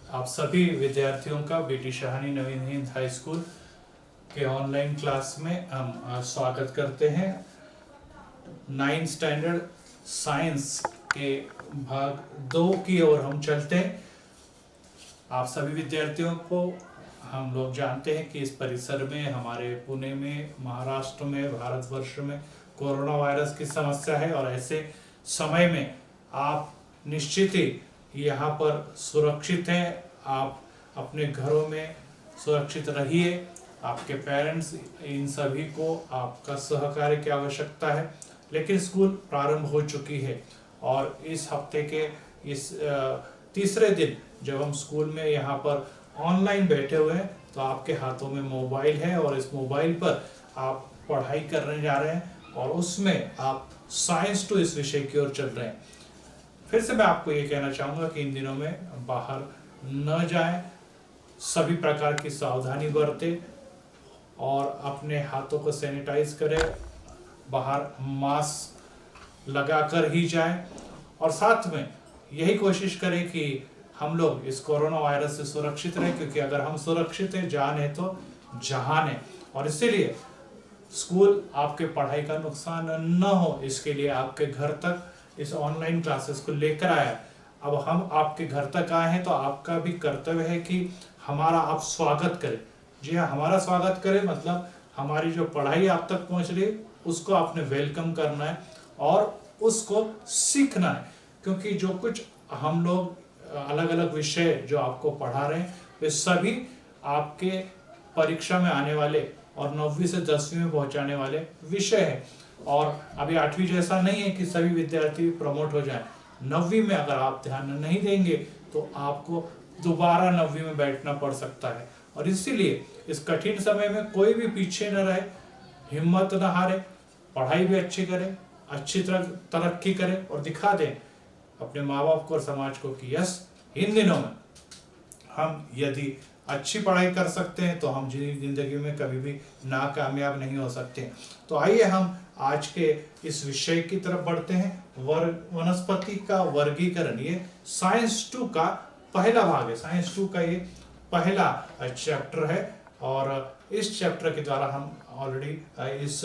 आप सभी विद्यार्थियों का बेटी शाहानी नवीन हिंद हाई स्कूल के ऑनलाइन क्लास में हम स्वागत करते हैं। 9th स्टैंडर्ड साइंस के भाग 2 की ओर हम चलते हैं। आप सभी विद्यार्थियों को हम लोग जानते हैं कि इस परिसर में, हमारे पुणे में, महाराष्ट्र में, भारतवर्ष में कोरोना वायरस की समस्या है और ऐसे समय में आप निश्चित ही यहाँ पर सुरक्षित हैं। आप अपने घरों में सुरक्षित रहिए। आपके पेरेंट्स, इन सभी को आपका सहकार्य की आवश्यकता है। लेकिन स्कूल प्रारंभ हो चुकी है और इस हफ्ते के इस तीसरे दिन जब हम स्कूल में यहाँ पर ऑनलाइन बैठे हुए हैं तो आपके हाथों में मोबाइल है और इस मोबाइल पर आप पढ़ाई करने जा रहे हैं और उसमें आप साइंस 2 इस विषय की ओर चल रहे हैं। फिर से मैं आपको ये कहना चाहूँगा कि इन दिनों में बाहर न जाएं, सभी प्रकार की सावधानी बरतें और अपने हाथों को सैनिटाइज करें, बाहर मास्क लगाकर ही जाएं और साथ में यही कोशिश करें कि हम लोग इस कोरोना वायरस से सुरक्षित रहें, क्योंकि अगर हम सुरक्षित हैं, जान है तो जहान है। और इसीलिए स्कूल आपके पढ़ाई का नुकसान न हो, इसके लिए आपके घर तक इस ऑनलाइन क्लासेस को लेकर आया। अब हम आपके घर तक आए हैं तो आपका भी कर्तव्य है कि हमारा आप स्वागत करें। जी हाँ, हमारा स्वागत करें मतलब हमारी जो पढ़ाई आप तक पहुंच रही है उसको आपने वेलकम करना है और उसको सीखना है, क्योंकि जो कुछ हम लोग अलग अलग विषय जो आपको पढ़ा रहे हैं वे सभी आपके परीक्षा में आने वाले और 9वीं से 10वीं में पहुंचाने वाले विषय है। और अभी 8वीं जैसा नहीं है कि सभी विद्यार्थी प्रमोट हो जाएं। 9वीं में अगर आप ध्यान नहीं देंगे तो आपको दोबारा 9वीं में बैठना पड़ सकता है। और इसीलिए इस कठिन समय में कोई भी पीछे न रहे, हिम्मत न हारे, पढ़ाई भी अच्छी करें, अच्छी तरह तरक्की करें और दिखा दें अपने माँ बाप को और समाज को कि यस, इन दिनों में हम यदि अच्छी पढ़ाई कर सकते हैं तो हम जिंदगी में कभी भी नाकामयाब नहीं हो सकते। तो आइए हम आज के इस विषय की तरफ बढ़ते हैं। वनस्पति का वर्गीकरण, ये साइंस 2 का पहला भाग है। साइंस 2 का ये पहला चैप्टर है और इस चैप्टर के द्वारा हम ऑलरेडी इस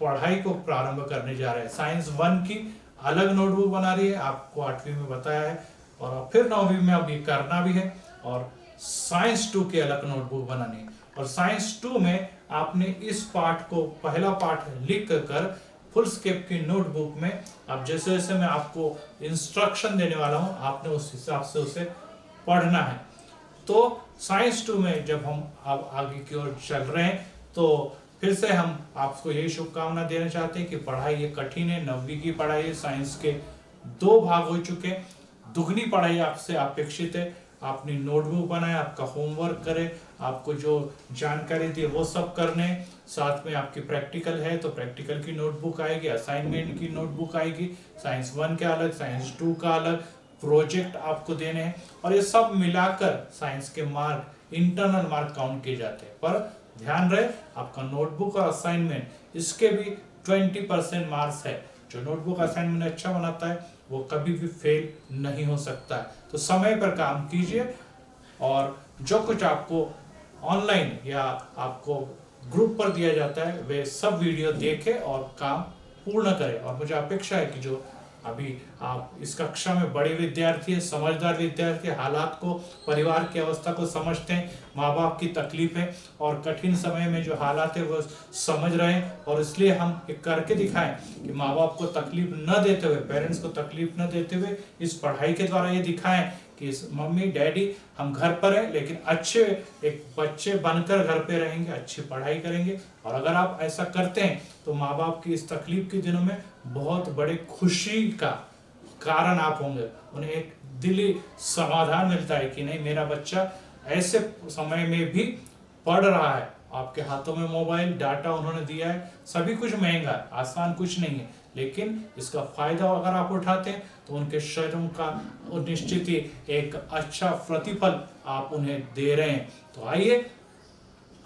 पढ़ाई को प्रारंभ करने जा रहे हैं। साइंस 1 की अलग नोटबुक बना रही है, आपको 8वीं में बताया है और फिर 9वीं में अब ये करना भी है और साइंस 2 की अलग नोटबुक बनानी है। और साइंस 2 में आपने इस पार्ट को, पहला पार्ट लिख कर फुल स्केप की नोटबुक में अब जैसे जैसे मैं आपको इंस्ट्रक्शन देने वाला हूं, आपने उस हिसाब से उसे पढ़ना है। तो साइंस 2 में जब हम अब आगे की ओर चल रहे हैं तो फिर से हम आपको यही शुभकामना देना चाहते हैं कि पढ़ाई ये कठिन है। 9वीं की पढ़ाई है, साइंस के 2 भाग हो चुके, दुगनी पढ़ाई आपसे अपेक्षित है। आपने नोटबुक बनाए, आपका होमवर्क करें, आपको जो जानकारी दी वो सब करने, साथ में आपकी प्रैक्टिकल है तो प्रैक्टिकल की नोटबुक आएगी, असाइनमेंट की नोटबुक आएगी, साइंस 1 का अलग, साइंस 2 का अलग, प्रोजेक्ट आपको देने हैं और ये सब मिलाकर साइंस के मार्क, इंटरनल मार्क काउंट किए जाते हैं। पर ध्यान रहे, आपका नोटबुक और असाइनमेंट इसके भी 20% मार्क्स है। जो नोटबुक असाइनमेंट अच्छा बनाता है वो कभी भी फेल नहीं हो सकता है। तो समय पर काम कीजिए और जो कुछ आपको ऑनलाइन या आपको ग्रुप पर दिया जाता है वे सब वीडियो देखें और काम पूर्ण करें। और मुझे अपेक्षा है कि जो अभी आप इस कक्षा में बड़े विद्यार्थी हैं, समझदार विद्यार्थी, हालात को, परिवार की अवस्था को समझते हैं, माँ बाप की तकलीफें और कठिन समय में जो हालात है वो समझ रहे हैं। और इसलिए हम एक करके दिखाएं कि माँ बाप को तकलीफ न देते हुए, पेरेंट्स को तकलीफ न देते हुए इस पढ़ाई के द्वारा ये दिखाएं कि मम्मी डैडी हम घर पर हैं लेकिन अच्छे एक बच्चे बनकर घर पे रहेंगे, अच्छी पढ़ाई करेंगे। और अगर आप ऐसा करते हैं तो माँ बाप की इस तकलीफ के दिनों में बहुत बड़े खुशी का कारण आप होंगे। उन्हें एक दिली समाधान मिलता है कि नहीं, मेरा बच्चा ऐसे समय में भी पढ़ रहा है। आपके हाथों में मोबाइल, डाटा उन्होंने दिया है, सभी कुछ महंगा है, आसान कुछ नहीं है, लेकिन इसका फायदा अगर आप उठाते हैं तो उनके शरीरों का निश्चित ही एक अच्छा प्रतिफल आप उन्हें दे रहे हैं। तो आइए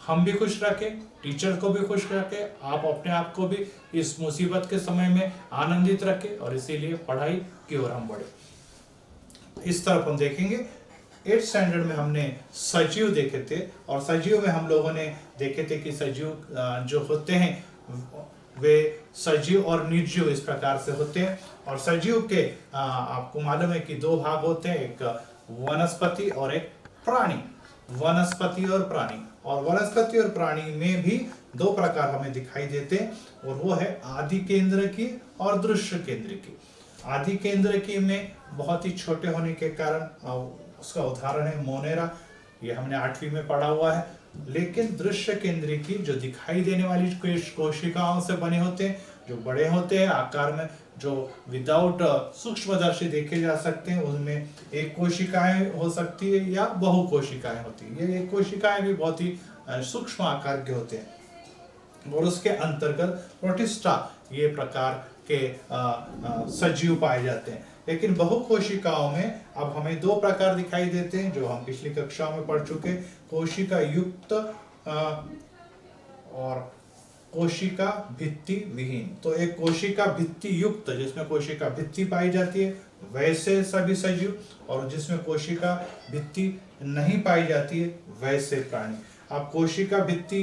हम भी खुश रखें, टीचर को भी खुश रखें, आप अपने आप को भी इस मुसीबत के समय में आनंदित रखें और इसीलिए पढ़ाई की ओर हम बढ़े। इस तरफ हम देखेंगे 8th स्टैंडर्ड में हमने सजीव देखे थे, और सजीव में हम लोगों ने देखे थे कि सजीव जो होते हैं वे सजीव और निर्जीव इस प्रकार से होते हैं। और सजीव के आपको मालूम है कि दो भाग होते हैं, एक वनस्पति और एक प्राणी। वनस्पति और प्राणी, और वनस्पति और प्राणी में भी दो प्रकार हमें दिखाई देते हैं, और वो है आदि केंद्र की और दृश्य केंद्र की। आदि केंद्र की में बहुत ही छोटे होने के कारण उसका उदाहरण है मोनेरा, ये हमने 8वीं में पढ़ा हुआ है। लेकिन दृश्य केंद्र की जो दिखाई देने वाली कोशिकाओं से बने होते हैं, जो बड़े होते हैं आकार में, जो विदाउट सूक्ष्मदर्शी देखे जा सकते हैं, उनमें एक कोशिकाएं हो सकती है या बहु कोशिकाएं होती है। ये एक कोशिकाएं भी बहुत ही सूक्ष्म आकार के होते हैं, और उसके अंतर्गत प्रोटिस्टा ये प्रकार के सजीव पाए जाते हैं। लेकिन बहु कोशिकाओं में अब हमें दो प्रकार दिखाई देते हैं, जो हम पिछली कक्षाओं में पढ़ चुके, कोशिका युक्त और कोशिका भित्ति विहीन। तो एक कोशिका भित्ति युक्त, जिसमें कोशिका भित्ति पाई जाती है, वैसे सभी सजीव, और जिसमें कोशिका भित्ति नहीं पाई जाती है, वैसे प्राणी। अब कोशिका भित्ति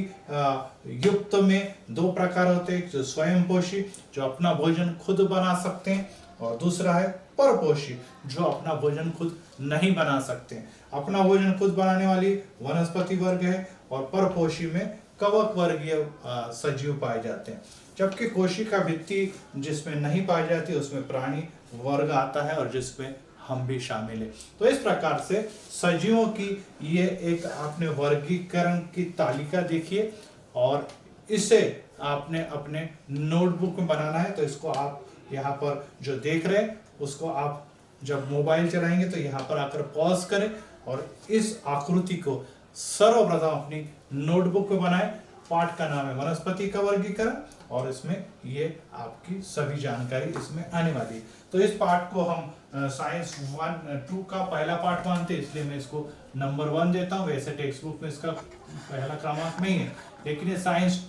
युक्त में दो प्रकार होते हैं, जो स्वयंपोषी, जो अपना भोजन खुद बना सकते हैं, और दूसरा है परपोषी, जो अपना भोजन खुद नहीं बना सकते हैं। अपना भोजन खुद बनाने वाली वनस्पति वर्ग है, और परपोषी में कवक वर्गीय सजीव पाए जाते हैं। जबकि कोशिका भित्ति जिसमें नहीं पाई जाती, उसमें प्राणी वर्ग आता है, और जिसमें हम भी शामिल है। तो इस प्रकार से सजीवों की ये एक आपने वर्गीकरण की तालिका देखिए, और इसे आपने अपने नोटबुक में बनाना है। तो इसको आप यहाँ पर जो देख रहे हैं, उसको आप जब मोबाइल चलाएंगे तो यहाँ पर आकर पॉज करें, और इस आकृति को सर्वप्रथम अपनी नोटबुक में बनाएं। पाठ का नाम है वनस्पति का वर्गीकरण, और इसमें ये आपकी सभी जानकारी इसमें आने वाली है। तो इस पाठ को हम साइंस 1-2 का पहला पाठ मानते हैं, इसलिए मैं इसको नंबर 1 देता हूँ। वैसे टेक्स्ट बुक में इसका पहला क्रमांक नहीं है, लेकिन ये साइंस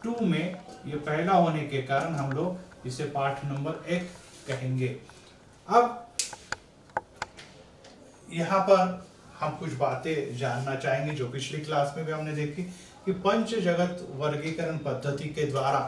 2 में ये पहला होने के कारण हम लोग इसे पाठ नंबर 1 कहेंगे। अब यहाँ पर हम कुछ बातें जानना चाहेंगे जो पिछली क्लास में भी हमने देखी, कि पंच जगत वर्गीकरण पद्धति के द्वारा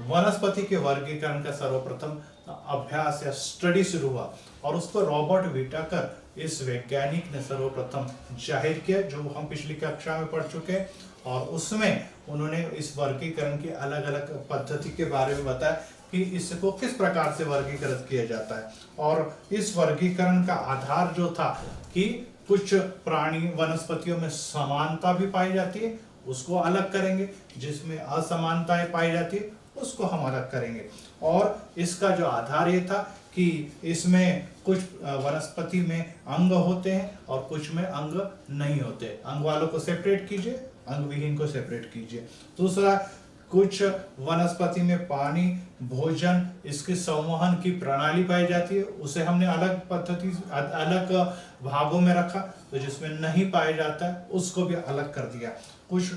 वनस्पति के वर्गीकरण का सर्वप्रथम अभ्यास या स्टडी शुरू हुआ, और उसको रॉबर्ट विटाकर इस वैज्ञानिक ने सर्वप्रथम जाहिर किया, जो हम पिछली कक्षा में पढ़ चुके हैं। और उसमें उन्होंने इस वर्गीकरण की अलग अलग पद्धति के बारे में बताया कि इसको किस प्रकार से वर्गीकृत किया जाता है। और इस वर्गीकरण का आधार जो था कि कुछ प्राणी वनस्पतियों में समानता भी पाई जाती है, उसको अलग करेंगे, जिसमें असमानताएं पाई जाती है उसको हम अलग करेंगे। और इसका जो आधार ये था कि इसमें कुछ वनस्पति में अंग होते हैं और कुछ में अंग नहीं होते। अंग वालों को सेपरेट कीजिए, अंग विहीन को सेपरेट कीजिए। दूसरा, कुछ वनस्पति में पानी, भोजन, इसके संवहन की प्रणाली पाई जाती है, उसे हमने अलग पद्धति अलग भागों में रखा। तो जिसमें नहीं पाया जाता है उसको भी अलग कर दिया। कुछ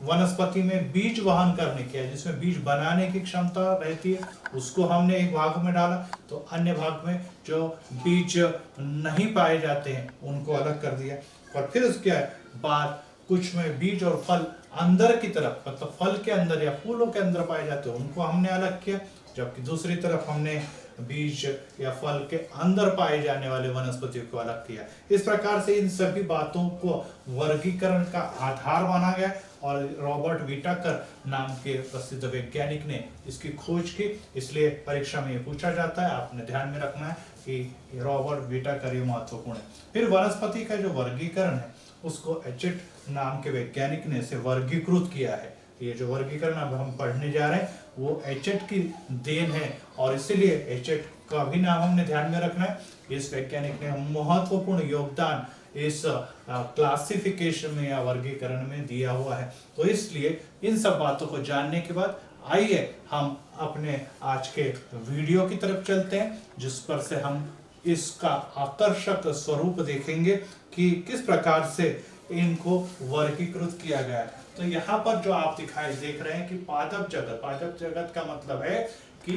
वनस्पति में बीज वहन करने की है, जिसमें बीज बनाने की क्षमता रहती है, उसको हमने एक भाग में डाला। तो अन्य भाग में जो बीज नहीं पाए जाते हैं उनको अलग कर दिया। और फिर उसके बाद कुछ में बीज और फल अंदर की तरफ, मतलब फल के अंदर या फूलों के अंदर पाए जाते हैं, उनको हमने अलग किया। जबकि दूसरी तरफ हमने बीज या फल के अंदर पाए जाने वाले वनस्पतियों को अलग किया। इस प्रकार से इन सभी बातों को वर्गीकरण का आधार माना गया, और रॉबर्ट विटाकर नाम के प्रसिद्ध वैज्ञानिक ने इसकी खोज की। इसलिए परीक्षा में ये पूछा जाता है, आपने ध्यान में रखना है कि रॉबर्ट विटाकर ये महत्वपूर्ण है। फिर वनस्पति का जो वर्गीकरण है उसको एचेट नाम के वैज्ञानिक ने इसे वर्गीकृत किया है। ये जो वर्गीकरण अब हम पढ़ने जा रहे हैं वो एचेट की देन है, और इसीलिए एचेट का भी नाम हमने ध्यान में रखना है। इस वैज्ञानिक ने महत्वपूर्ण योगदान इस क्लासिफिकेशन में या वर्गीकरण में दिया हुआ है। तो इसलिए इन सब बातों को जानने के बाद आइए हम अपने आज के वीडियो की तरफ चलते हैं, जिस पर से हम इसका आकर्षक स्वरूप देखेंगे कि किस प्रकार से इनको वर्गीकृत किया गया है। तो यहाँ पर जो आप देख रहे हैं कि पादप जगत का मतलब है कि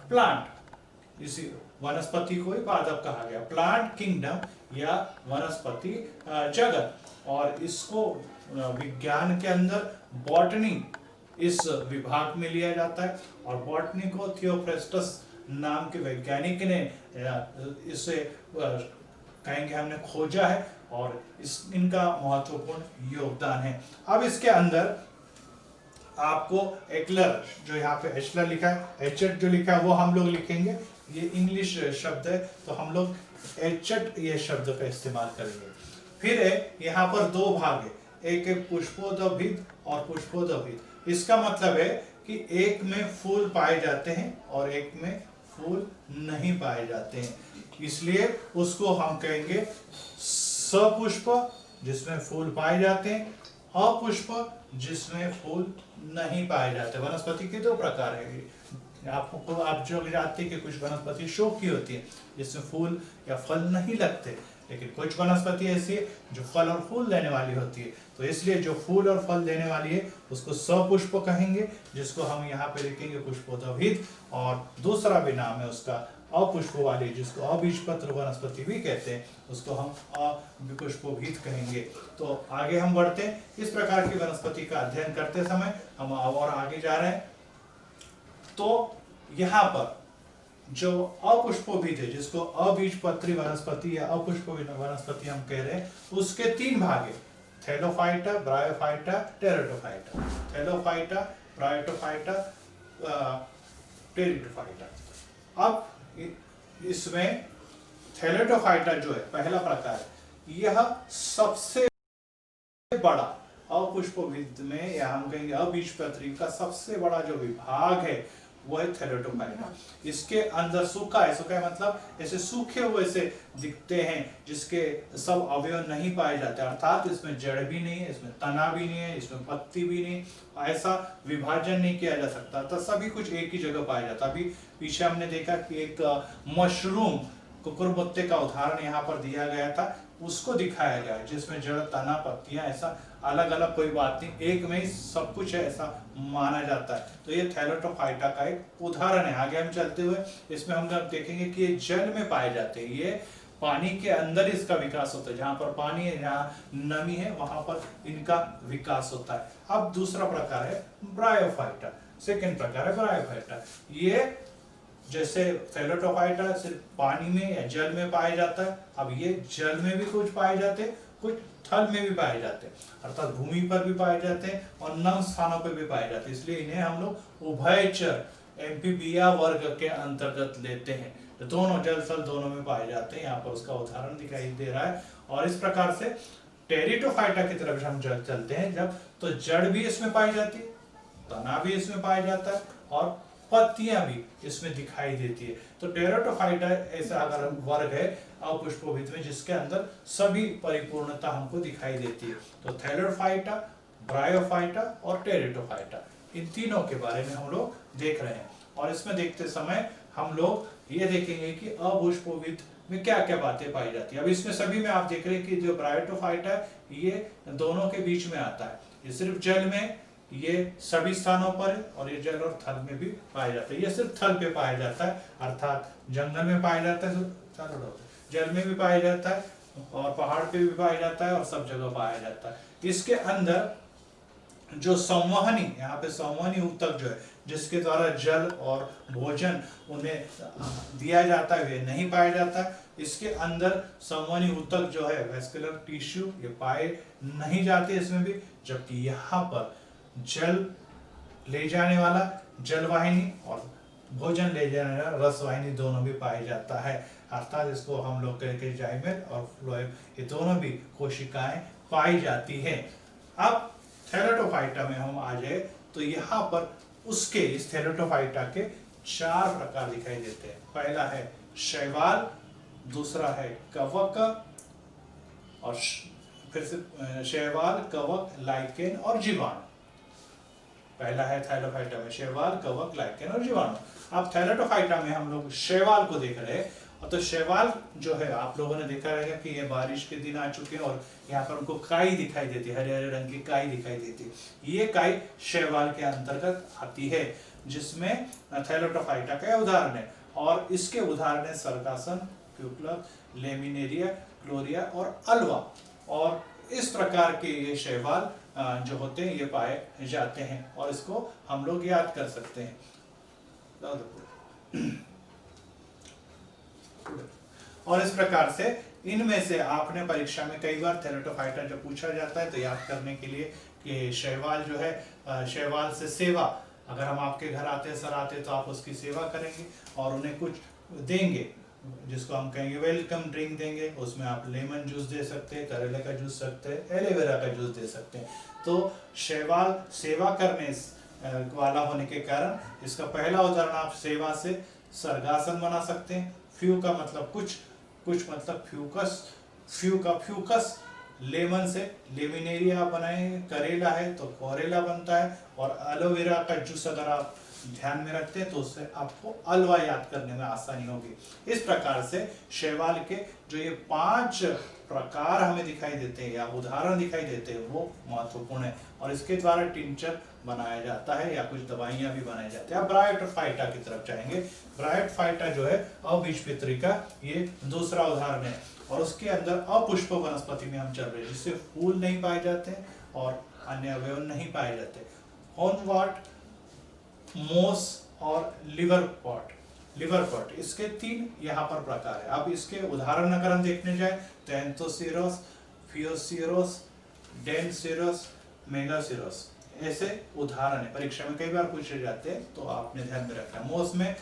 प्लांट, इसी वनस्पति को ही पादप कहा गया, प्लांट किंगडम या वनस्पति जगत। और इसको विज्ञान के अंदर बॉटनी इस विभाग में लिया जाता है। और बॉटनी को थियोफ्रेस्टस नाम के वैज्ञानिक ने इसे कहेंगे हमने खोजा है, और इनका महत्वपूर्ण योगदान है। अब इसके अंदर आपको एक्लर, जो यहाँ पे एचलर लिखा है, एचट जो लिखा है वो हम लोग लिखेंगे, ये इंग्लिश शब्द है तो हम लोग एचट ये शब्द का इस्तेमाल करेंगे। फिर है यहाँ पर दो भाग है, एक है पुष्पोद्भिद और पुष्पोद्भिद। इसका मतलब है कि एक में फूल पाए जाते हैं और एक में फूल नहीं पाए जाते हैं, इसलिए उसको हम कहेंगे सपुष्प जिसमें फूल पाए जाते हैं, अपुष्प जिसमें फूल नहीं पाए जाते। वनस्पति के दो प्रकार है। आपको आप जो जानते हैं कि कुछ वनस्पति शोक की होती है जिसमें फूल या फल नहीं लगते, लेकिन कुछ वनस्पति ऐसी है जो फल और फूल देने वाली होती है। तो इसलिए जो फूल और फल देने वाली है उसको सपुष्प कहेंगे, जिसको हम यहाँ पे लिखेंगे पुष्पोद्भिद। और दूसरा भी नाम है उसका अपुष्प वाली, जिसको अबीजपत्र वनस्पति भी कहते हैं, उसको हम अपुष्पोद्भिद कहेंगे। तो आगे हम बढ़ते हैं। इस प्रकार की वनस्पति का अध्ययन करते समय हम और आगे जा रहे हैं। तो यहाँ पर जो अपुष्पोद्भिद है, जिसको अबीजपत्री वनस्पति या अपुष्प वनस्पति हम कह रहे हैं, उसके तीन भाग है, Thallophyta, bryophyta, pteridophyta. Thallophyta, bryophyta, pteridophyta. अब इसमें थैलेडोफाइटा जो है पहला प्रकार है, यह सबसे बड़ा अपुष्पोद्भिद में, या हम कहेंगे अबीजपत्री का सबसे बड़ा जो विभाग है वो है थैलेडोफाइटा। इसके अंदर सूखा है, सूखा है मतलब ऐसे सूखे हुए से दिखते हैं, जिसके सब अवयव नहीं पाए जाते, अर्थात इसमें जड़ भी नहीं है, इसमें तना भी नहीं है, इसमें पत्ती भी नहीं, ऐसा विभाजन नहीं किया जा सकता। तो सभी कुछ एक ही जगह पाया जाता। अभी पीछे हमने देखा कि एक मशरूम कुकुरमुत्ते का उदाहरण यहाँ पर दिया गया था, उसको दिखाया गया है, जिसमें जड़, तना, पत्तियां, ऐसा अलग अलग कोई बात नहीं, एक में ही सब कुछ है ऐसा माना जाता है। तो ये थैलेडोफाइटा का एक उदाहरण है। आगे हम चलते हुए इसमें हम लोग देखेंगे कि ये जल में पाए जाते हैं, ये पानी के अंदर इसका विकास होता है, जहां पर पानी है, जहाँ नमी है, वहां पर इनका विकास होता है। अब दूसरा प्रकार है ब्रायोफाइटा, सेकेंड प्रकार है ब्रायोफाइटा। ये जैसे थैलेडोफाइटा सिर्फ पानी में या जल में पाया जाता है, अब ये जल में भी कुछ पाए जाते हैं, कुछ थल में भी पाए जाते हैं, अर्थात भूमि पर भी पाए जाते हैं और नम स्थानों पर भी पाए जाते हैं, इसलिए इन्हें हम लोग उभयचर एम्फीबिया वर्ग के अंतर्गत लेते हैं। तो दोनों जल थल दोनों में पाए जाते हैं, यहाँ पर उसका उदाहरण दिखाई दे रहा है। और इस प्रकार से टेरिडोफाइटा की तरफ हम चलते हैं जब, तो जड़ भी इसमें पाई जाती है, तना भी इसमें पाया जाता है और पत्तियां भी इसमें दिखाई देती है। तो टेरिडोफाइटा ऐसा अगर वर्ग है अपुष्पोद्भिद में, जिसके अंदर सभी परिपूर्णता हमको दिखाई देती है। तो थैलेडोफाइटा, ब्रायोफाइटा और टेरिडोफाइटा, इन तीनों के बारे में हम लोग देख रहे हैं। और इसमें देखते समय हम लोग ये देखेंगे कि अपुष्पोद्भिद में क्या क्या बातें पाई जाती है। अब इसमें सभी में आप देख रहे हैं कि जो ब्रायोफाइटा है ये दोनों के बीच में आता है, ये सिर्फ जल में, ये सभी स्थानों पर है, और ये जल और थल में भी पाया जाता है। ये सिर्फ थल पे पाया जाता है, अर्थात जंगल में पाया जाता है, जल में भी पाया जाता है और पहाड़ पे भी पाया जाता है और सब जगह पाया जाता है। इसके अंदर जो संवहनी, यहाँ पे संवहनी ऊतक जो है, जिसके द्वारा जल और भोजन उन्हें दिया जाता है, वे नहीं पाया जाता है। इसके अंदर संवहनी ऊतक जो है, वेस्कुलर टिश्यू, ये पाए नहीं जाते इसमें भी। जबकि यहाँ पर जल ले जाने वाला जलवाहिनी और भोजन ले जाने वाला रसवाहिनी दोनों भी पाया जाता है, अर्थात इसको हम लोग कहते हैं जाइमेल और फ्लोएम, ये दोनों भी कोशिकाएं पाई जाती है। अब थैलेडोफाइटा में हम आ जाए तो यहाँ पर उसके इस थैलेडोफाइटा के चार प्रकार दिखाई देते हैं। पहला है शैवाल, दूसरा है कवक, और फिर से शैवाल, कवक, लाइकेन और जीवाणु। पहला है थैलेडोफाइटा में शैवाल, कवक, लाइकेन और जीवाणु। अब थैलेडोफाइटा में हम लोग शैवाल को देख रहे हैं। तो शैवाल जो है, आप लोगों ने देखा रहेगा कि ये बारिश के दिन आ चुके हैं और यहाँ पर उनको काई दिखाई देती है, हरे हरे रंग की काई दिखाई देती है। ये काई शैवाल के अंतर्गत आती है, जिसमें थैलेडोफाइटा का उदाहरण है। और इसके उदाहरण है सरगासन, प्यूपलम, लेमिनेरिया, ग्लोरिया और अल्वा। और इस प्रकार के ये शैवाल जो होते हैं ये पाए जाते हैं और इसको हम लोग याद कर सकते हैं। और इस प्रकार से इनमें से आपने परीक्षा में कई बार थेरेटोफाइटा जब पूछा जाता है तो याद करने के लिए कि शैवाल जो है, शैवाल से सेवा, अगर हम आपके घर आते सर आते तो आप उसकी सेवा करेंगे और उन्हें कुछ देंगे जिसको हम कहेंगे वेलकम ड्रिंक देंगे। उसमें आप लेमन जूस दे सकते हैं, करेले का जूस सकते हैं, एलोवेरा का जूस दे सकते हैं। तो शैवाल सेवा करने वाला होने के कारण इसका पहला उदाहरण आप सेवा से सरगासन बना सकते हैं। फ्यू का मतलब कुछ मतलब फ्यूकस, फ्यू का फ्यूकस, लेमन से लेमिनेरिया बनाएंगे, करेला है तो कोरेला बनता है, और एलोवेरा का जूस अगर आप ध्यान में रखते हैं तो उससे आपको अल्वा याद करने में आसानी होगी। इस प्रकार से शैवाल के जो ये 5 प्रकार हमें दिखाई देते हैं या उदाहरण दिखाई देते हैं वो महत्वपूर्ण है, और इसके द्वारा टिंचर बनाया जाता है या कुछ दवाइयां भी बनाई जाती है। अब ब्रायोफाइटा की तरफ जाएंगे। ब्रायोफाइटा जो है अबीजपत्री का ये दूसरा उदाहरण है, और उसके अंदर अपुष्प वनस्पति में हम चल रहे हैं जिससे फूल नहीं पाए जाते हैं और अन्य अवयव नहीं पाए जाते। हॉर्नवॉर्ट, मोस और लिवरपॉट, इसके 3 यहाँ पर प्रकार है। अब इसके उदाहरण अगर हम देखने जाए तो एंथोसिरोस, फियोसिरोस, डेनसिरोस, मेगासिरोस, ऐसे उदाहरण है, परीक्षा में कई बार पूछे जाते हैं तो आपने ध्यान में रखना है। मोस में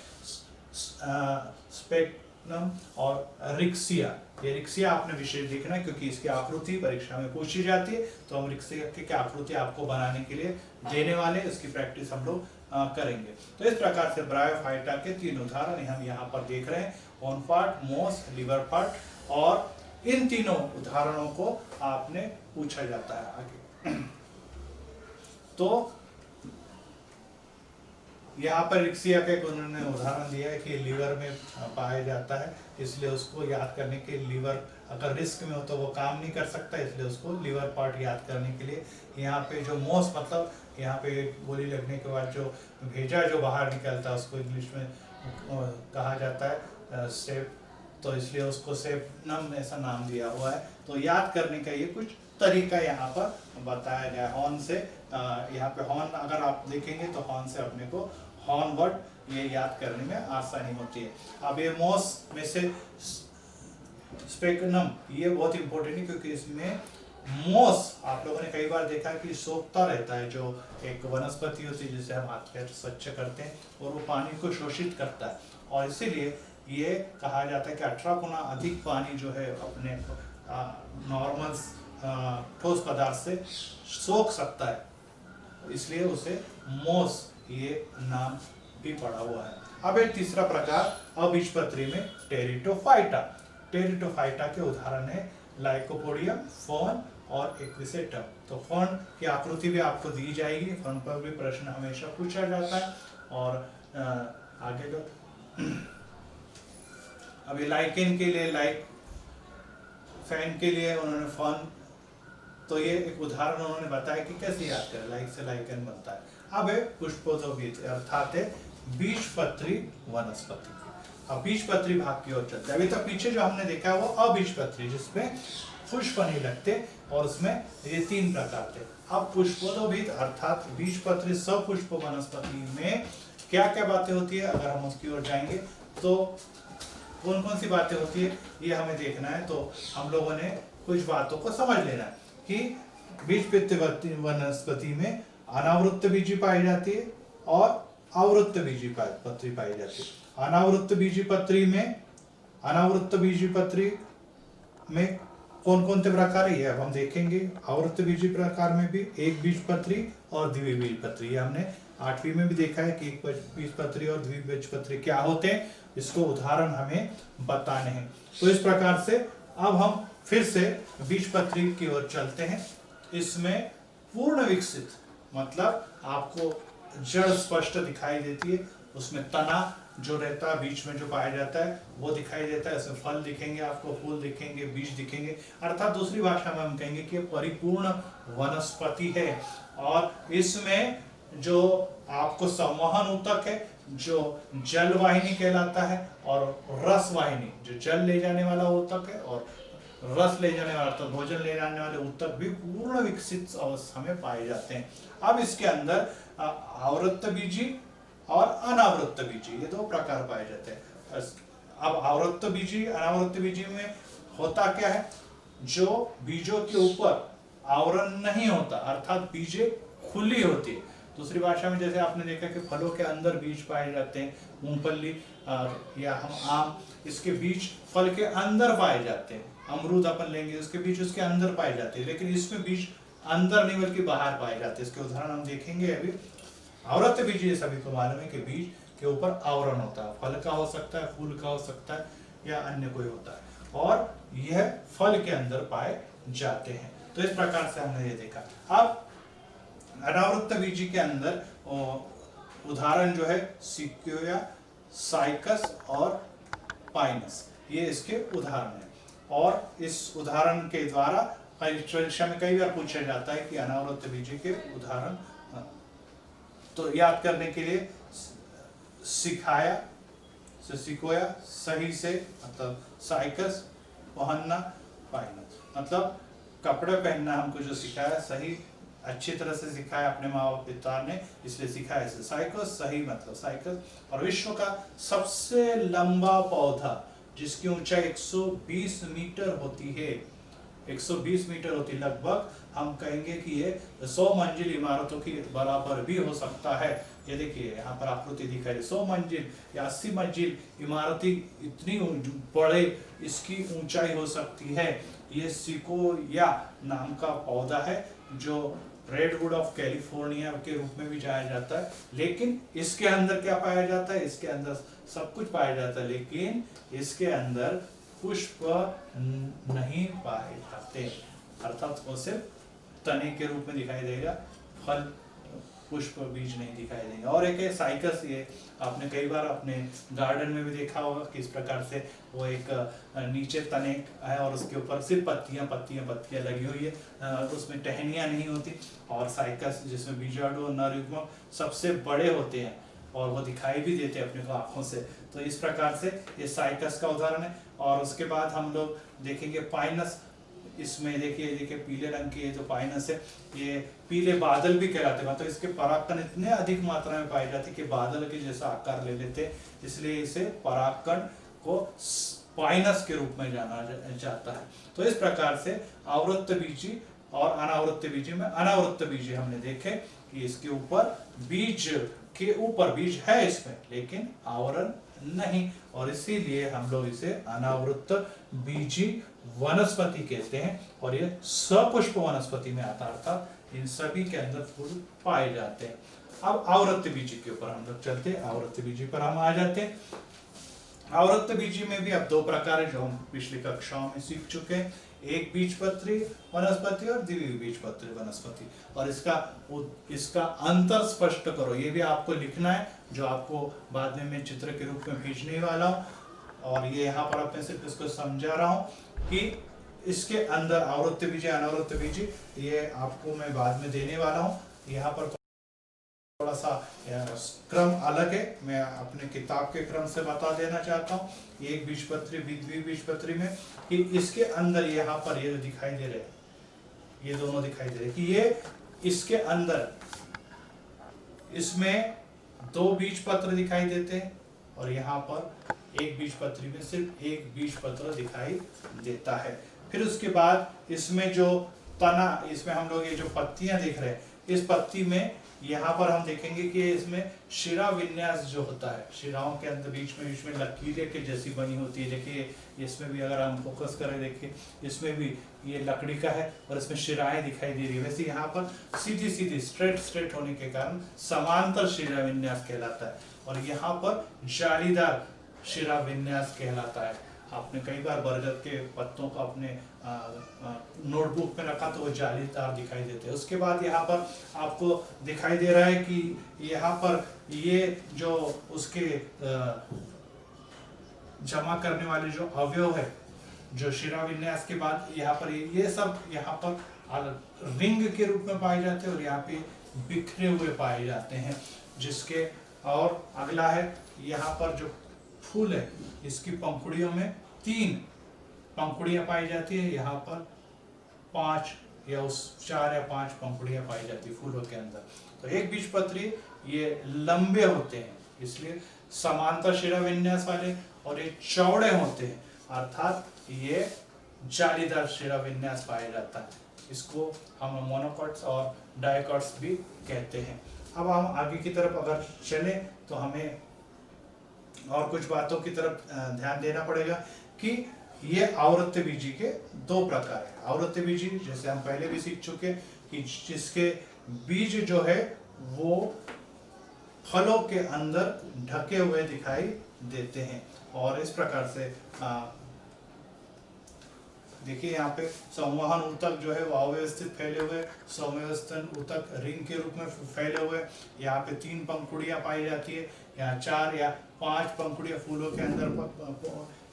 स्पेक्ट्रम और रिक्सिया, ये रिक्सिया आपने विशेष देखना है क्योंकि इसकी आकृति परीक्षा में पूछी जाती है, तो हम रिक्सिया की क्या आकृति आपको बनाने के लिए देने वाले, इसकी प्रैक्टिस हम लोग करेंगे। तो इस प्रकार से ब्रायोफाइटा के 3 उदाहरण हम यहाँ पर देख रहे हैं, हॉर्नवॉर्ट, मोस, लिवरपॉट, और इन तीनों उदाहरणों को आपने पूछा जाता है आगे। तो यहाँ पर रिक्सिया का एक उन्होंने उदाहरण दिया है कि लीवर में पाया जाता है, इसलिए उसको याद करने के लीवर अगर रिस्क में हो तो वो काम नहीं कर सकता, इसलिए उसको लिवर पार्ट याद करने के लिए यहाँ पे जो मोस मतलब यहाँ पे गोली लगने के बाद जो भेजा जो बाहर निकलता है उसको इंग्लिश में कहा जाता है सेप, तो इसलिए उसको सेप्नम ऐसा नाम दिया हुआ है। तो याद करने का ये कुछ तरीका यहाँ पर बताया गया है। हॉर्न से यहाँ पे हॉर्न अगर आप देखेंगे तो हॉर्न से अपने को हॉर्नवर्ड ये याद करने में आसानी होती है। अब ये मोस में से स्पेक्ट्रम, ये बहुत इंपॉर्टेंट है क्योंकि इसमें मोस आप लोगों ने कई बार देखा कि सोखता रहता है, जो एक वनस्पति होती है जिसे हम हाथ पैर स्वच्छ करते हैं और वो पानी को शोषित करता है, और इसीलिए ये कहा जाता है कि 18 गुना अधिक पानी जो है अपने नॉर्मल ठोस पदार्थ से सोख सकता है, इसलिए उसे मोस ये नाम भी पड़ा हुआ है। अब एक तीसरा प्रकार अबीजपत्री में टेरिटोफाइटा। टेरिटोफाइटा के उदाहरण है लाइकोपोडियम, फर्न और एक्विसेटम। तो फर्न की आकृति भी आपको दी जाएगी, फर्न पर भी प्रश्न हमेशा पूछा जाता है। और आगे तो अभी लाइकेन के लिए, लाइक फैन के लिए उन्होंने फर्न, तो ये एक उदाहरण उन्होंने बताया कि कैसे याद करें, लाइक से लाइकेन बनता है। अब है पुष्पोद्भिद अर्थात है बीजपत्री वनस्पति। अब बीजपत्री भाग की ओर चलते हैं। अभी तक पीछे जो हमने देखा है वो अबीजपत्री जिसमें पुष्प नहीं लगते और उसमें ये 3 प्रकार थे। अब पुष्पोद्भिद अर्थात बीजपत्री सपुष्प वनस्पति में क्या क्या बातें होती है, अगर हम उसकी ओर जाएंगे तो कौन कौन सी बातें होती है ये हमें देखना है। तो हम लोगों ने कुछ बातों को समझ लेना है कि बीजपत्री वनस्पति में अनावृत्त बीजी पाई जाती है और आवृत्त बीजी पत्री पाई जाती है। अनावृत्त बीजी पत्री में कौन कौन से प्रकार है ये अब हम देखेंगे। आवृत्त बीजी प्रकार में भी एक बीजपत्री और द्विबीजपत्री, हमने 8वीं में भी देखा है कि एक बीजपत्री और द्विबीजपत्री क्या होते हैं, इसको उदाहरण हमें बताने हैं। तो इस प्रकार से अब हम फिर से बीजपत्री की ओर चलते हैं। इसमें पूर्ण विकसित मतलब आपको जड़ स्पष्ट दिखाई देती है, उसमें तना जो रहता है बीच में जो पाया जाता है वो दिखाई देता है, इसमें फल दिखेंगे, आपको फूल दिखेंगे, बीज दिखेंगे, अर्थात दूसरी भाषा में हम कहेंगे कि परिपूर्ण वनस्पति है। और इसमें जो आपको संवहन ऊतक है, जो जल वाहिनी कहलाता है, और रस वाहिनी जो जल ले जाने वाला ऊतक है, और रस ले जाने वाला, तो भोजन ले जाने वाले ऊतक भी पूर्ण विकसित अवस्था में पाए जाते हैं। अब इसके अंदर आवृत्त बीजी और अनावृत्त बीजी, ये दो प्रकार पाए जाते हैं। अब आवृत्त बीजी अनावृत्त बीजी में होता क्या है, जो बीजों के ऊपर आवरण नहीं होता, अर्थात बीजें खुली होती है। दूसरी भाषा में जैसे आपने देखा कि फलों के अंदर बीज पाए जाते हैं, मूंगफली या हम आम, इसके बीज फल के अंदर पाए जाते हैं। अमरूद अपन लेंगे, उसके बीज उसके अंदर पाए जाते हैं, लेकिन इसमें बीज अंदर नहीं बल्कि बाहर पाए जाते हैं। इसके उदाहरण हम देखेंगे अभी। आवृत्त बीज ये सभी को मालूम है कि बीज के ऊपर आवरण होता है, फल का हो सकता है, फूल का हो सकता है, या अन्य कोई होता है, और यह फल के अंदर पाए जाते हैं। तो इस प्रकार से हमने ये देखा। अब अनावृत्त बीजी के अंदर उदाहरण जो है सिक्योया, साइकस और पाइनस, ये इसके उदाहरण हैं। और इस उदाहरण के द्वारा परीक्षा में कई बार पूछा जाता है कि अनावृत्त बीजी के उदाहरण, तो याद करने के लिए सिखाया से सिकोया, सही से मतलब साइकस, पहनना पाइनस, मतलब कपड़े पहनना हमको जो सिखाया, सही अच्छी तरह से सिखाया अपने माँ पिता ने, इसलिए सिखाया इसे साइकस, सही मतलब साइकस। और विश्व का सबसे लंबा पौधा जिसकी ऊंचाई 120 मीटर होती है, 120 मीटर होती लगभग, हम कहेंगे कि ये 100 मंजिल इमारतों की बराबर भी हो सकता है। ये देखिए यहाँ पर आकृति दिखाई दे, 100 मंजिल या 80 मंजिल इमारती इतनी बड़े इसकी ऊंचाई हो सकती है। ये सिकोया नाम का पौधा है, जो रेडवुड ऑफ कैलिफोर्निया के रूप में भी जाना जाता है। लेकिन इसके अंदर क्या पाया जाता है, इसके अंदर सब कुछ पाया जाता है, लेकिन इसके अंदर पुष्प नहीं पाए जाते, अर्थात वो सिर्फ तने के रूप में दिखाई देगा, फल पुष्प बीज नहीं दिखाई देंगे। और एक है साइकस, ये आपने कई बार अपने गार्डन में भी देखा होगा किस प्रकार से वो एक नीचे तने है और उसके ऊपर सिर्फ पत्तियां पत्तियां पत्तियां लगी हुई है, उसमें टहनियां नहीं होती। और साइकस जिसमें बीजाणु और नर युग्म सबसे बड़े होते हैं और वो दिखाई भी देते हैं अपने को आंखों से। तो इस प्रकार से ये साइकस का उदाहरण है। और उसके बाद हम लोग देखेंगे पाइनस, इसमें देखिए पीले रंग की ये जो पाइनस है, ये पीले बादल भी कहलाते हैं, मतलब इसके परागकण इतने अधिक मात्रा में पाए जाते कि बादल के जैसा आकार ले लेते, इसलिए इसे परागकण को पाइनस के रूप में जाना जाता है। तो इस प्रकार से आवृत्त बीजी और अनावृत्त बीजी में, अनावृत्त बीजी हमने देखे कि इसके ऊपर बीज के ऊपर बीज है इसमें, लेकिन आवरण नहीं, और इसीलिए हम लोग इसे अनावृत्त बीजी वनस्पति कहते हैं। और ये सपुष्प वनस्पति में आता, अर्थात इन सभी के अंदर फूल पाए जाते हैं। अब आवृत्त बीजी के ऊपर हम लोग चलते हैं, आवृत्त बीजी पर हम आ जाते हैं। आवृत्त बीजी में भी अब दो प्रकार है जो हम पिछली कक्षाओं में सीख चुके हैं, एक बीजपत्री वनस्पति और द्विबीजपत्री वनस्पति। और इसका अंतर स्पष्ट करो, ये भी आपको लिखना है, जो आपको बाद में मैं चित्र के रूप में भेजने वाला हूँ। और ये यहाँ पर अपने सिर्फ इसको समझा रहा हूँ कि इसके अंदर आवृत्त बीजी अनावृत्त बीजी ये आपको मैं बाद में देने वाला हूँ। यहाँ पर थोड़ा सा क्रम अलग है, मैं अपने किताब के क्रम से बता देना चाहता हूँ। एक बीजपत्री द्विबीजपत्री में कि इसके अंदर यहाँ पर ये दिखाई दे रहे, ये दोनों दिखाई दे रहे कि ये इसके अंदर इसमें दो बीजपत्र दिखाई देते हैं, और यहाँ पर एक बीजपत्री में सिर्फ एक बीजपत्र दिखाई देता है। फिर उसके बाद इसमें जो तना, इसमें हम लोग ये जो पत्तियां देख रहे हैं, इस पत्ती में यहाँ पर हम देखेंगे कि इसमें शिरा विन्यास जो होता है, शिराओं के अंदर बीच में लकीरें के जैसी बनी होती है। देखिए इसमें भी अगर हम फोकस करें, देखिए इसमें भी ये लकड़ी का है और इसमें शिराएं दिखाई दे रही है। वैसे यहाँ पर सीधी सीधी स्ट्रेट होने के कारण समांतर शिरा विन्यास कहलाता है, और यहाँ पर जालीदार शिरा विन्यास कहलाता है। आपने कई बार बरगद के पत्तों को अपने नोटबुक में रखा तो वो जालीदार दिखाई देते हैं। उसके बाद यहाँ पर आपको दिखाई दे रहा है कि यहाँ पर ये जो उसके जमा करने वाले जो अवयव है, जो शिराविन्यास के बाद यहाँ पर ये सब यहाँ पर रिंग के रूप में पाए जाते हैं और यहाँ पे बिखरे हुए पाए जाते हैं। जिसके और अगला है यहाँ पर जो फूल है इसकी पंखुड़ियों में 3 पंखुड़ियां पाई जाती है, यहाँ पर 5 या उस 4 या 5 पंखुड़ियां पाई जाती है फूलों के अंदर। तो एक बीजपत्री ये लंबे होते हैं इसलिए समांतर शिराविन्यास वाले, और ये चौड़े होते हैं अर्थात ये जालीदार शिराविन्यास पाया जाता है। इसको हम मोनोकॉट्स और डाइकॉट्स भी कहते हैं। अब हम आगे की तरफ अगर चले तो हमें और कुछ बातों की तरफ ध्यान देना पड़ेगा कि ये आवृत्ति बीजी के 2 प्रकार है। आवृत्ति बीजी जैसे हम पहले भी सीख चुके कि जिसके बीज जो है वो फलों के अंदर ढके हुए दिखाई देते हैं, और इस प्रकार से देखिए यहाँ पे संवहन ऊतक जो है वो अव्यवस्थित फैले हुए, संवहन ऊतक रिंग के रूप में फैले हुए। यहाँ पे 3 पंखुड़ियां पाई जाती है, यहाँ 4 या 5 पंखुड़ियां फूलों के अंदर।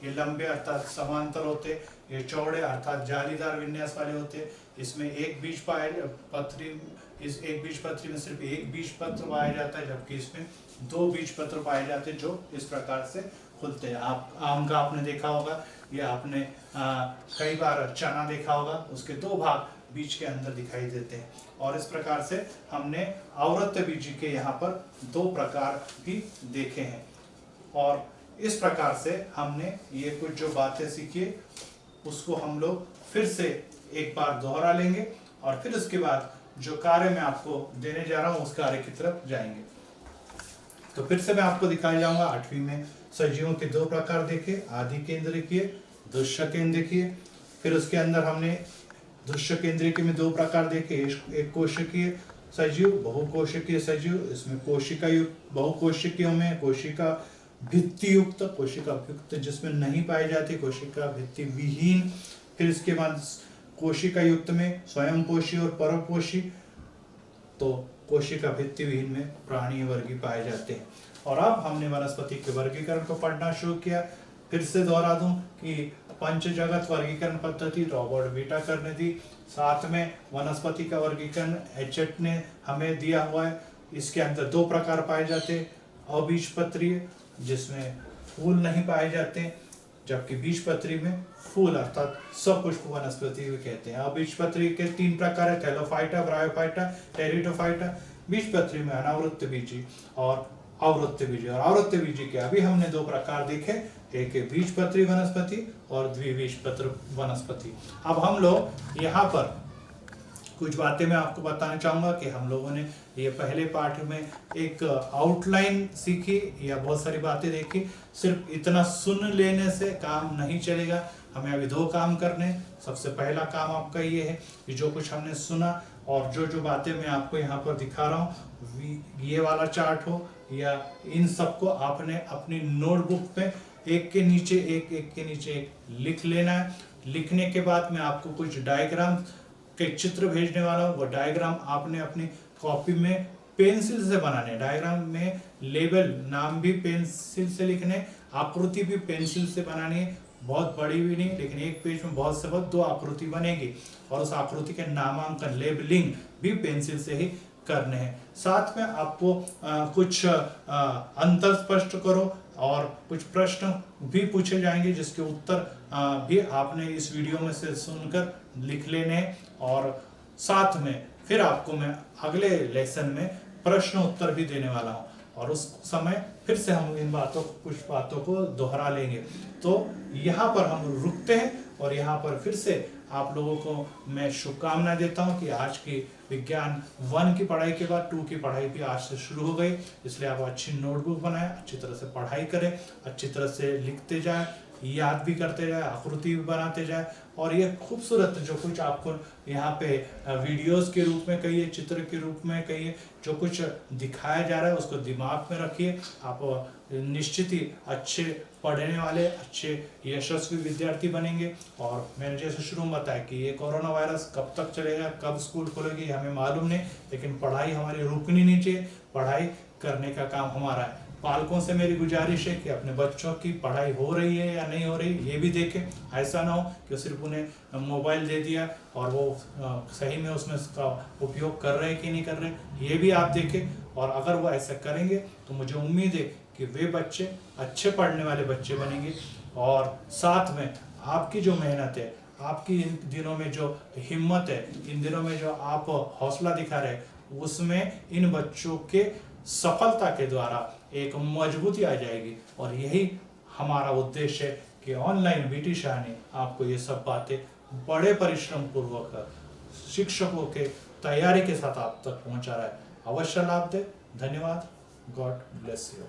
ये लंबे अर्थात समांतर होते, ये चौड़े अर्थात जालीदार विन्यास वाले होते। इसमें एक बीज पत्री, इस एक बीज पत्री में सिर्फ एक बीज पत्र पाया जाता है, जबकि इसमें 2 बीज पत्र पाए जाते हैं जो इस प्रकार से खुलते हैं। आप आम का आपने देखा होगा या आपने कई बार चना देखा होगा, उसके 2 भाग बीज के अंदर दिखाई देते हैं। और इस प्रकार से हमने आवृत्त बीजी के यहाँ पर 2 प्रकार भी देखे हैं, और इस प्रकार से हमने ये कुछ जो बातें सीखी उसको हम लोग फिर से एक बार दोहरा लेंगे, और फिर उसके बाद जो कार्य मैं आपको देने जा रहा हूँ उस कार्य की तरफ जाएंगे। तो फिर से मैं आपको दिखाया जाऊंगा 8वीं में सजीवों के 2 प्रकार देखे, आदि केंद्रिकीय, दुष्य केंद्रिकीय। फिर उसके अंदर हमने दुष्य केंद्रिकीय में 2 प्रकार देखे, एक कोशिकीय सजीव, बहुकोशिकीय सजीव। इसमें कोशिका युक्त, बहुकोशिकीयों में कोशिका भित्ति युक्त, कोशिका युक्त जिसमें नहीं पाई जाती, कोशिका भित्ति विहीन। फिर इसके बाद कोशिका युक्त में स्वयं पोषी और परोपोषी, तो कोशिका भित्ति विहीन में प्राणी वर्गी पाए जाते हैं। और अब हमने वनस्पति के वर्गीकरण को पढ़ना शुरू किया। फिर से दोहरा दूं कि पंचजगत वर्गीकरण पद्धति रॉबर्ट विटाकर ने दी, साथ में वनस्पति का वर्गीकरण एचेट ने हमें दिया हुआ है। इसके अंदर 2 प्रकार पाए जाते, अबीजपत्रीय जिसमें फूल नहीं पाए जाते, जबकि बीजपत्री में फूल अर्थात सपुष्प वनस्पति भी कहते हैं। अबीजपत्री के 3 प्रकार है, थैलोफाइटा, ब्रायोफाइटा, टेरिडोफाइटा। बीजपत्री में अनावृत्त बीजी और आवृत्त बीजी। और आवृत्त बीजी के अभी हमने 2 प्रकार देखे, एक है बीजपत्री वनस्पति और द्विबीजपत्र वनस्पति। अब हम लोग यहाँ पर कुछ बातें मैं आपको बताना चाहूंगा कि हम लोगों ने ये पहले पार्ट में एक आउटलाइन सीखी या बहुत सारी बातें देखी। सिर्फ इतना सुन लेने से काम नहीं चलेगा, हमें अभी 2 काम करने। सबसे पहला काम आपका ये है कि जो कुछ हमने सुना और जो जो बातें मैं आपको यहाँ पर दिखा रहा हूँ, ये वाला चार्ट हो या इन सबको आपने अपनी नोटबुक पे एक के नीचे एक लिख लेना है। लिखने के बाद मैं आपको कुछ डायग्राम के चित्र भेजने वाला हूँ, वो डायग्राम आपने अपनी कॉपी में पेंसिल से बनाने। डायग्राम में लेबल नाम भी पेंसिल से लिखने, आकृति भी पेंसिल से बनानी है, बहुत बड़ी भी नहीं, लेकिन एक पेज में बहुत से बहुत 2 आकृति बनेगी, और उस आकृति के नामांकन लेबलिंग भी पेंसिल से ही करने हैं। साथ में आपको कुछ अंतर स्पष्ट करो और कुछ प्रश्न भी पूछे जाएंगे जिसके उत्तर भी आपने इस वीडियो में से सुनकर लिख लेने हैं। और साथ में फिर आपको मैं अगले लेसन में प्रश्न उत्तर भी देने वाला हूं, और उस समय फिर से हम इन कुछ बातों को दोहरा लेंगे। तो यहाँ पर हम रुकते हैं, और यहाँ पर फिर से आप लोगों को मैं शुभकामनाएं देता हूँ कि आज की विज्ञान 1 की पढ़ाई के बाद 2 की पढ़ाई भी आज से शुरू हो गई। इसलिए आप अच्छी नोटबुक बनाएं, अच्छी तरह से पढ़ाई करें, अच्छी तरह से लिखते जाएं, याद भी करते जाए, आकृति भी बनाते जाए, और ये खूबसूरत जो कुछ आपको यहाँ पे वीडियोस के रूप में कहिए, चित्र के रूप में कहिए, जो कुछ दिखाया जा रहा है उसको दिमाग में रखिए। आप निश्चित ही अच्छे पढ़ने वाले, अच्छे यशस्वी विद्यार्थी बनेंगे। और मैंने जैसे शुरू में बताया कि ये कोरोना वायरस कब तक चलेगा, कब स्कूल खुलेगी हमें मालूम नहीं, लेकिन पढ़ाई हमारी रुकनी नहीं चाहिए, पढ़ाई करने का काम हमारा है। पालकों से मेरी गुजारिश है कि अपने बच्चों की पढ़ाई हो रही है या नहीं हो रही ये भी देखें। ऐसा ना हो कि सिर्फ उन्हें मोबाइल दे दिया और वो सही में उसमें उसका उपयोग कर रहे हैं कि नहीं कर रहे, ये भी आप देखें। और अगर वो ऐसा करेंगे तो मुझे उम्मीद है कि वे बच्चे अच्छे पढ़ने वाले बच्चे बनेंगे। और साथ में आपकी जो मेहनत है, आपकी इन दिनों में जो हिम्मत है, इन दिनों में जो आप हौसला दिखा रहे हैं, उसमें इन बच्चों के सफलता के द्वारा एक मजबूती आ जाएगी। और यही हमारा उद्देश्य है कि ऑनलाइन बीटी शाह ने आपको ये सब बातें बड़े परिश्रम पूर्वक शिक्षकों के तैयारी के साथ आप तक पहुंचा रहा है। अवश्य लाभ दे। धन्यवाद। God bless you.